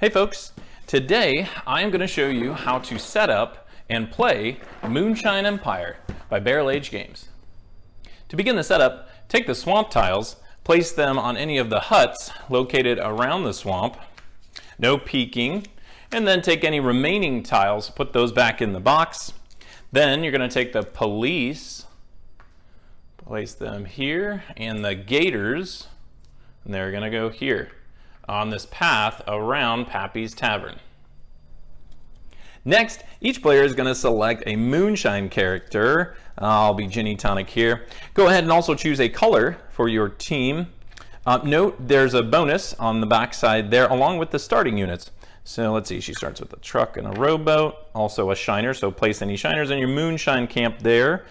Hey folks, today I am going to show you how to set up and play Moonshine Empire by Barrel Age Games. To begin the setup, take the swamp tiles, place them on any of the huts located around the swamp, no peeking, and then take any remaining tiles, put those back in the box. Then you're going to take the police, place them here, and the Gators, and they're going to go here on this path around Pappy's Tavern. Next, each player is going to select a Moonshine character. I'll be Ginny Tonic here. Go ahead and also choose a color for your team. Note there's a bonus on the back side there along with the starting units. So let's see, she starts with a truck and a rowboat, also a shiner, so place any shiners in your Moonshine camp there.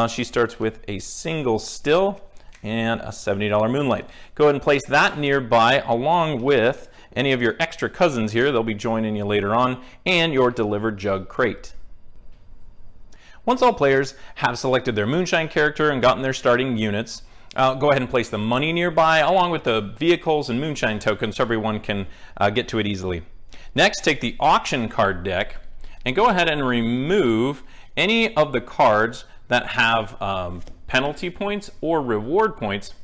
She starts with a single still and a $70 moonlight. Go ahead and place that nearby along with any of your extra cousins here. They'll be joining you later on, and your delivered jug crate. Once all players have selected their Moonshine character and gotten their starting units, go ahead and place the money nearby along with the vehicles and Moonshine tokens so everyone can get to it easily. Next, take the auction card deck and go ahead and remove any of the cards that have penalty points or reward points.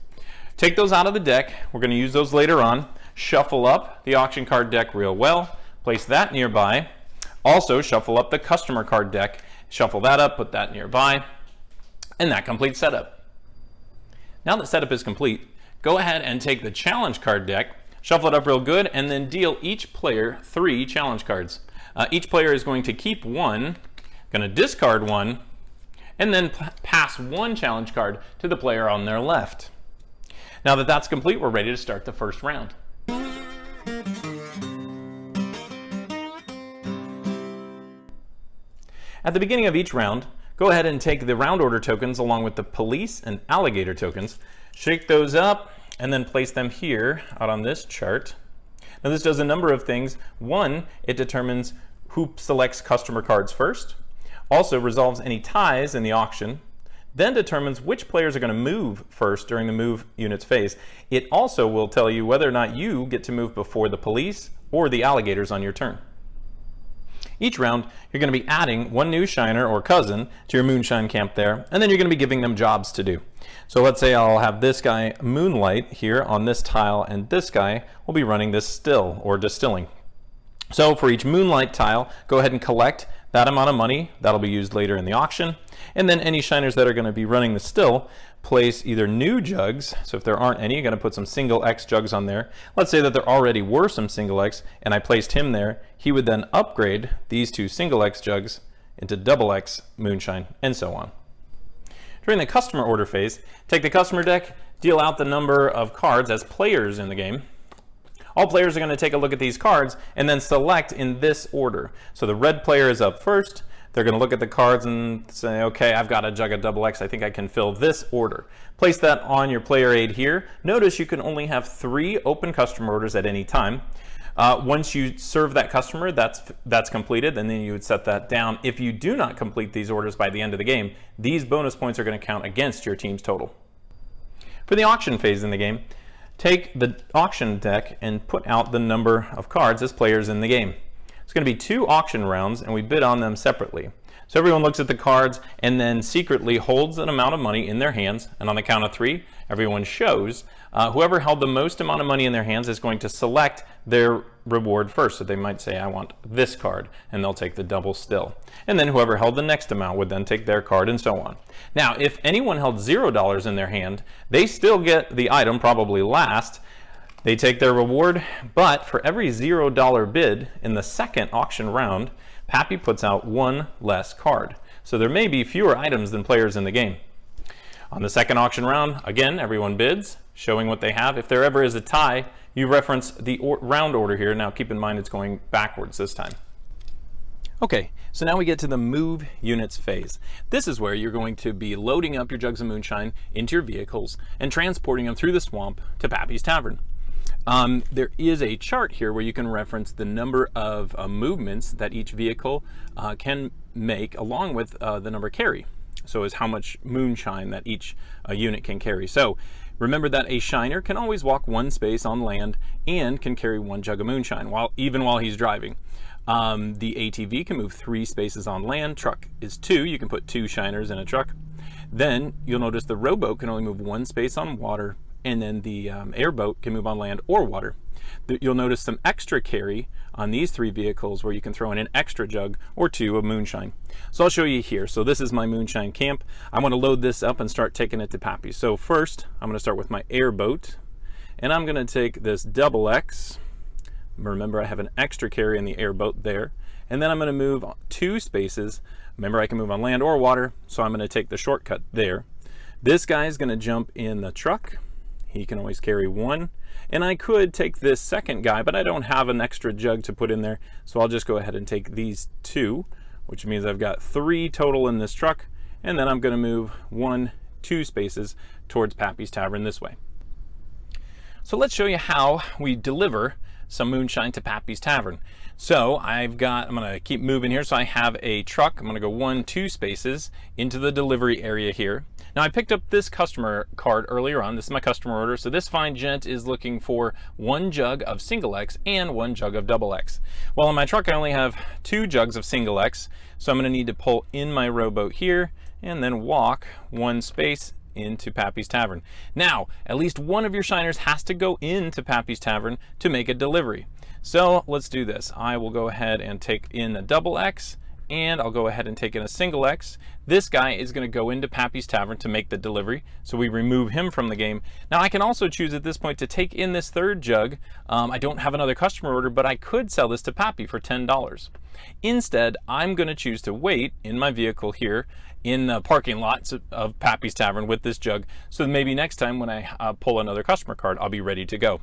Take those out of the deck. We're going to use those later on. Shuffle up the auction card deck real well. Place that nearby. Also shuffle up the customer card deck. Shuffle that up, put that nearby. And that completes setup. Now that setup is complete, go ahead and take the challenge card deck, shuffle it up real good, and then deal each player 3 challenge cards. Each player is going to keep one, going to discard one, and then pass one challenge card to the player on their left. Now that that's complete, we're ready to start the first round. At the beginning of each round, go ahead and take the round order tokens along with the police and alligator tokens, shake those up, and then place them here out on this chart. Now this does a number of things. One, it determines who selects customer cards first, also resolves any ties in the auction, then determines which players are going to move first during the move units phase. It also will tell you whether or not you get to move before the police or the alligators on your turn. Each round, you're going to be adding one new shiner or cousin to your Moonshine camp there, and then you're going to be giving them jobs to do. So let's say I'll have this guy Moonlight here on this tile, and this guy will be running this still or distilling. So for each Moonlight tile, go ahead and collect that amount of money. That'll be used later in the auction. And then any shiners that are going to be running the still, place either new jugs. So if there aren't any, you're going to put some single X jugs on there. Let's say that there already were some single X and I placed him there. He would then upgrade these 2 single X jugs into double X Moonshine, and so on. During the customer order phase, take the customer deck, deal out the number of cards as players in the game. All players are going to take a look at these cards and then select in this order. So the red player is up first. They're going to look at the cards and say, okay, I've got a jug of double X. I think I can fill this order. Place that on your player aid here. Notice you can only have 3 open customer orders at any time. Once you serve that customer, that's completed, and then you would set that down. If you do not complete these orders by the end of the game, these bonus points are going to count against your team's total. For the auction phase in the game, take the auction deck and put out the number of cards as players in the game. It's going to be 2 auction rounds, and we bid on them separately. So everyone looks at the cards and then secretly holds an amount of money in their hands, and on the count of 3, everyone shows. Whoever held the most amount of money in their hands is going to select their reward first. So they might say, I want this card, and they'll take the double still. And then whoever held the next amount would then take their card, and so on. Now, if anyone held $0 in their hand, they still get the item, probably last. They take their reward, but for every $0 bid in the second auction round, Pappy puts out 1 less card. So there may be fewer items than players in the game. On the second auction round, again, everyone bids, showing what they have. If there ever is a tie, you reference the round order here. Now keep in mind it's going backwards this time. Okay, so now we get to the move units phase. This is where you're going to be loading up your jugs of Moonshine into your vehicles and transporting them through the swamp to Pappy's Tavern. There is a chart here where you can reference the number of movements that each vehicle can make along with the number carry. So is how much Moonshine that each unit can carry. So Remember that a shiner can always walk 1 space on land and can carry 1 jug of moonshine even while he's driving. The ATV can move 3 spaces on land. Truck is 2. You can put 2 shiners in a truck. Then you'll notice the rowboat can only move 1 space on water, and then the airboat can move on land or water. You'll notice some extra carry on these 3 vehicles where you can throw in an extra jug or 2 of moonshine. So I'll show you here. So this is my moonshine camp. I want to load this up and start taking it to Pappy. So first, I'm going to start with my airboat, and I'm going to take this XX. Remember, I have an extra carry in the airboat there. And then I'm going to move 2 spaces. Remember, I can move on land or water, so I'm going to take the shortcut there. This guy is going to jump in the truck. He can always carry 1. And I could take this second guy, but I don't have an extra jug to put in there, so I'll just go ahead and take these 2, which means I've got 3 total in this truck. And then I'm going to move 2 spaces towards Pappy's Tavern this way. So let's show you how we deliver some moonshine to Pappy's Tavern. So I'm going to keep moving here. So I have a truck. I'm going to go 2 spaces into the delivery area here. Now I picked up this customer card earlier on. This is my customer order. So this fine gent is looking for 1 jug of single X and 1 jug of double X. Well, in my truck I only have 2 jugs of single X. So I'm going to need to pull in my rowboat here and then walk 1 space into Pappy's Tavern. Now, at least one of your shiners has to go into Pappy's Tavern to make a delivery. So let's do this. I will go ahead and take in a double X, and I'll go ahead and take in a single X. This guy is going to go into Pappy's Tavern to make the delivery, so we remove him from the game. Now I can also choose at this point to take in this 3rd jug. I don't have another customer order, but I could sell this to Pappy for $10. Instead, I'm going to choose to wait in my vehicle here in the parking lots of Pappy's Tavern with this jug, so maybe next time when I pull another customer card, I'll be ready to go.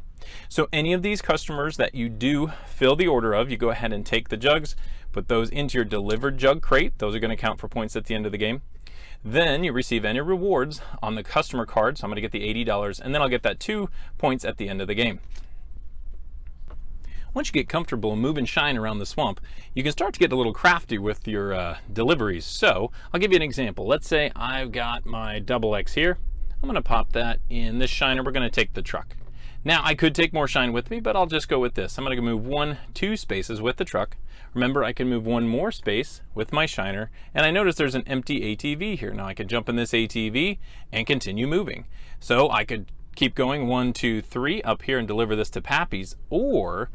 So any of these customers that you do fill the order of, you go ahead and take the jugs, put those into your delivered jug crate. Those are going to count for points at the end of the game. Then you receive any rewards on the customer card, so I'm going to get the $80, and then I'll get that 2 points at the end of the game. Once you get comfortable moving shine around the swamp, you can start to get a little crafty with your deliveries. So I'll give you an example. Let's say I've got my double X here. I'm going to pop that in this shiner. We're going to take the truck. Now I could take more shine with me, but I'll just go with this. I'm going to move 2 spaces with the truck. Remember, I can move 1 more space with my shiner, and I notice there's an empty ATV here. Now I can jump in this ATV and continue moving. So I could keep going 1, 2, 3 up here and deliver this to Pappy's, or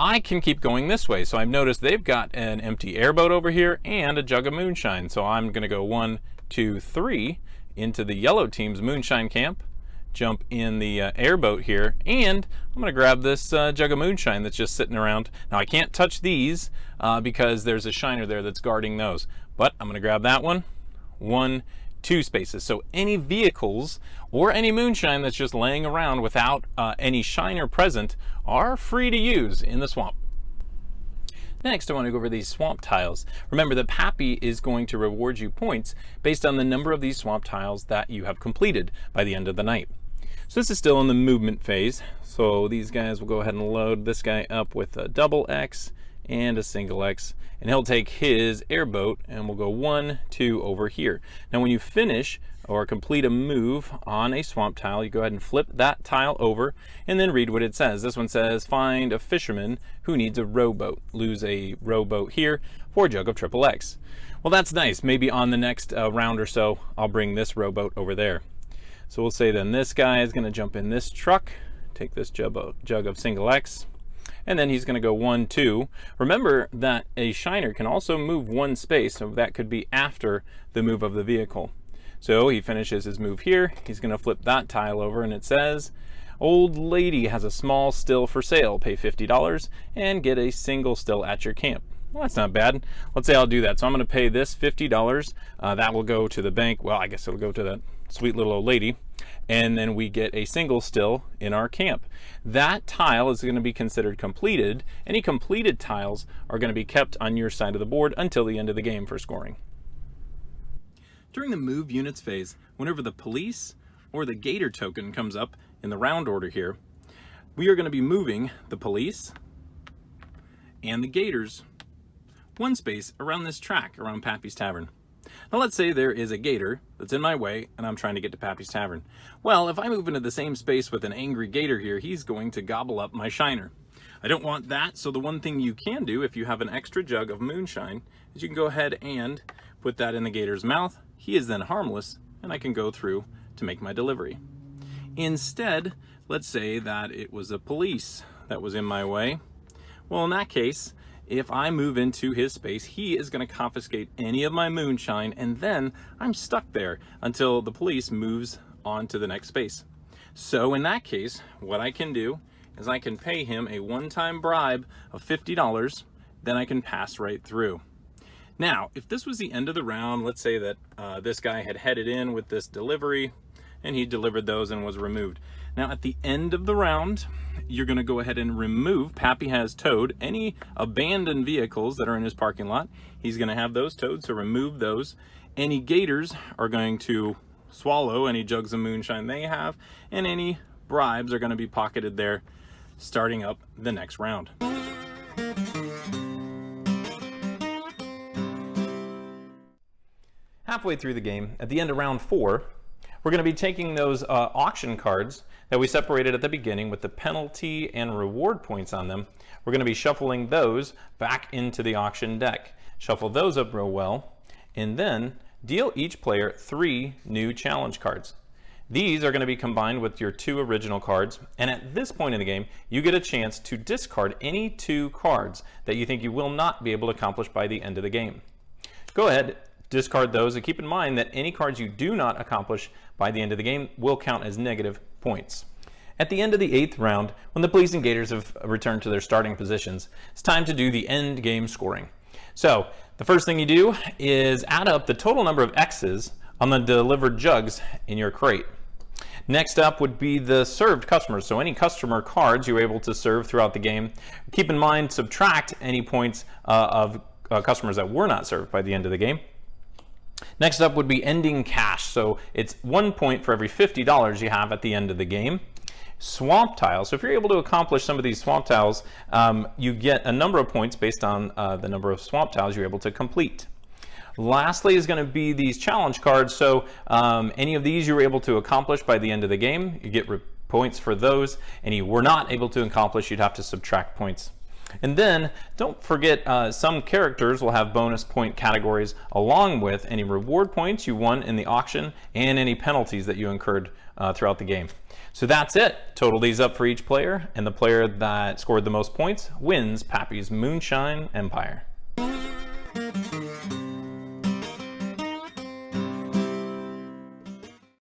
I can keep going this way. So I've noticed they've got an empty airboat over here and a jug of moonshine. So I'm going to go 1, 2, 3 into the yellow team's moonshine camp, jump in the airboat here, and I'm going to grab this jug of moonshine that's just sitting around. Now I can't touch these because there's a shiner there that's guarding those, but I'm going to grab that one. 1, 2 spaces. So any vehicles or any moonshine that's just laying around without any shiner present are free to use in the swamp. Next, I want to go over these swamp tiles. Remember that Pappy is going to reward you points based on the number of these swamp tiles that you have completed by the end of the night. So this is still in the movement phase. So these guys will go ahead and load this guy up with a double X and a single X, and he'll take his airboat and we'll go 1, 2 over here. Now when you finish or complete a move on a swamp tile, you go ahead and flip that tile over and then read what it says. This one says, find a fisherman who needs a rowboat. Lose a rowboat here for a jug of triple X. Well, that's nice. Maybe on the next round or so, I'll bring this rowboat over there. So we'll say then this guy is going to jump in this truck, take this jug of single X, and then he's going to go 1, 2. Remember that a shiner can also move 1 space, so that could be after the move of the vehicle. So he finishes his move here. He's going to flip that tile over, and it says, old lady has a small still for sale. Pay $50 and get a single still at your camp. Well, that's not bad. Let's say I'll do that. So I'm going to pay this $50. That will go to the bank. Well, I guess it'll go to that sweet little old lady. And then we get a single still in our camp. That tile is going to be considered completed. Any completed tiles are going to be kept on your side of the board until the end of the game for scoring. During the move units phase, whenever the police or the gator token comes up in the round order here, we are going to be moving the police and the gators 1 space around this track around Pappy's Tavern. Now let's say there is a gator that's in my way and I'm trying to get to Pappy's Tavern. Well, if I move into the same space with an angry gator here, he's going to gobble up my shiner. I don't want that, so the one thing you can do if you have an extra jug of moonshine is you can go ahead and put that in the gator's mouth. He is then harmless and I can go through to make my delivery. Instead, let's say that it was a police that was in my way. Well, in that case, if I move into his space, he is going to confiscate any of my moonshine, and then I'm stuck there until the police moves on to the next space. So in that case, what I can do is I can pay him a one-time bribe of $50, then I can pass right through. Now, if this was the end of the round, let's say that this guy had headed in with this delivery, and he delivered those and was removed. Now at the end of the round, you're going to go ahead and remove, Pappy has towed any abandoned vehicles that are in his parking lot. He's going to have those towed, so remove those. Any gators are going to swallow any jugs of moonshine they have, and any bribes are going to be pocketed there, starting up the next round. Halfway through the game, at the end of round 4, we're going to be taking those auction cards that we separated at the beginning with the penalty and reward points on them. We're going to be shuffling those back into the auction deck. Shuffle those up real well, and then deal each player 3 new challenge cards. These are going to be combined with your 2 original cards, and at this point in the game, you get a chance to discard any 2 cards that you think you will not be able to accomplish by the end of the game. Go ahead, discard those, and keep in mind that any cards you do not accomplish by the end of the game will count as negative points. At the end of the 8th round, when the police and gators have returned to their starting positions, it's time to do the end game scoring. So the first thing you do is add up the total number of X's on the delivered jugs in your crate. Next up would be the served customers, so any customer cards you were able to serve throughout the game. Keep in mind, subtract any points of customers that were not served by the end of the game. Next up would be ending cash, so it's 1 point for every $50 you have at the end of the game. Swamp tiles, so if you're able to accomplish some of these swamp tiles, you get a number of points based on the number of swamp tiles you're able to complete. Lastly is going to be these challenge cards, so any of these you were able to accomplish by the end of the game, you get points for those. Any you were not able to accomplish, you'd have to subtract points. And then don't forget, some characters will have bonus point categories along with any reward points you won in the auction and any penalties that you incurred throughout the game. So that's it. Total these up for each player, and the player that scored the most points wins Pappy's Moonshine Empire.